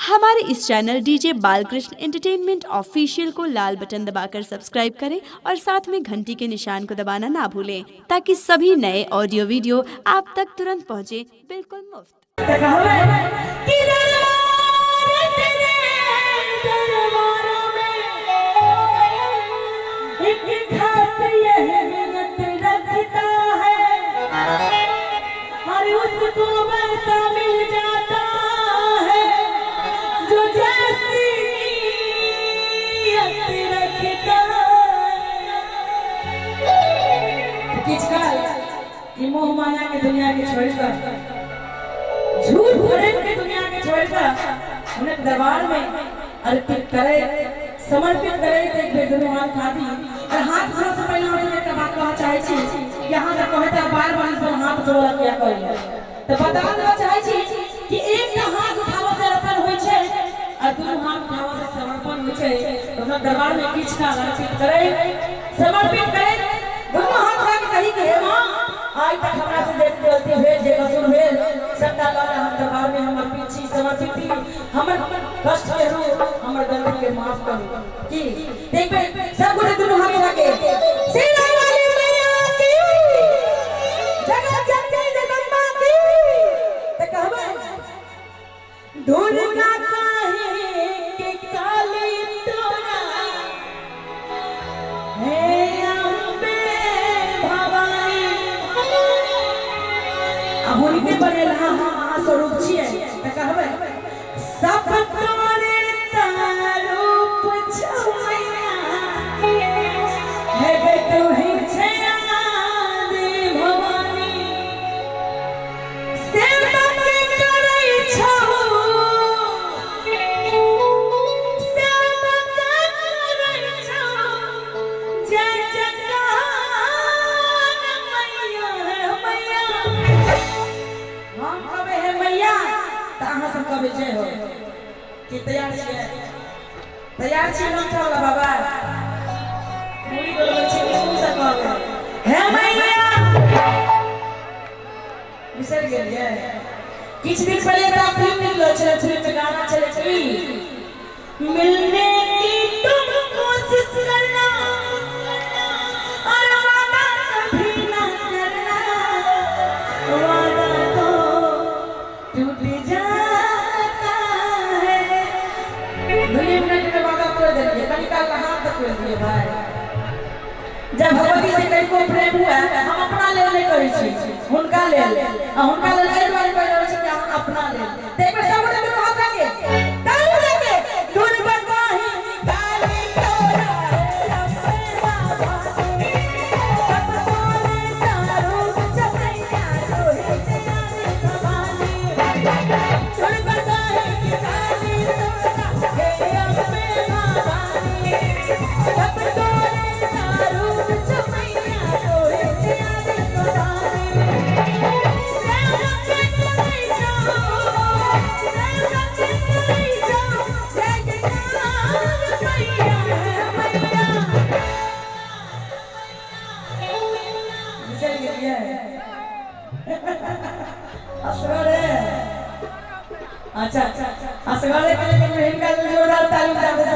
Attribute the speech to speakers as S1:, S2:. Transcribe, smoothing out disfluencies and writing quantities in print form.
S1: हमारे इस channel DJ Balkrishna entertainment official को लाल बटन दबाकर सब्सक्राइब करें और साथ में घंटी के निशान को दबाना ना भूलें ताकि सभी नए ऑडियो वीडियो आप तक तुरंत पहुंचे, बिल्कुल मुफ्त।
S2: मोह माया के दुनिया के छोड़कर, झूठ प्रेम के दुनिया के छोड़कर उन्हें दरबार में अर्पित करे, समर्पित करे। थे दोनों हाथ खाती और हाथ जोड़ से पहले उन्हें एक बात कहना चाहे छी, यहाँ से कहता बार बार इस हाथ जोड़ा क्या करिए तो बता देना चाहे छी कि एक हाथ उठावा से अर्पण होय छे और दोनों हाथ उठावा से समर्पण होय छे। तो दरबार में किछ का अर्पित करे, समर्पित करे, दोनों हाथ उठा के कही कि हे मां आज तक हमरा से देख गलती भेल जे कसूर भेल सबटा लौटा हम दरबार में हमर पीछी समर्पित थी, हमर कष्ट के रू हमर गलती के माफ करू। की देखबे सब गोटे दोनों हाथ उठा के सीधा वाली मैया की जगत जननी जगदम्बा की त कहबे दुर्गा काहे के काली तोरा हे होलिके बनेला हां स्वरूप छिए त कहबे सब तोरे तारूप छमैया हे गे तू ही छया दे भवानी सेवा के करै छौ सेवा के करै छौ जय जयकार मैया मैया मैया अहाँ सब कबे जय हो कि तैयार छियै? तैयार छियै हम चला बाबा पूरी बोलबै छी स्कूल से कहबै हे मैया बिसर गेलियै। किछ दिन पहले एक फिल्म निकलल छलै, फिल्म में गाना छलै कि मिलने की तुम कोशिश करना और वादा कभी ना करना, वादा तो टूट जाता है। 2 मिनट में वादा तोड़ देंगे, कनिका का हाथ तोड़ दिए भाई। जब भगवती से कहीं को प्रेम हुआ हम अपना ले ले करै छी, हुनका ले ले हुनका ले ले बारे करै छी कि हम अपना ले ते पे सब ने हाथ रखे तालू लेके दुर्गा काहे काली तोरा सब बाबा सब तोरे तारू चपैया रोहे जयानी भवानी दुर्गा काहे काली तोरा हे अम्बे भवानी सब तोरे तारू चपैया रोहे जयानी भवानी अच्छा असगरे के लिए हिनका जोरदार ताली बजा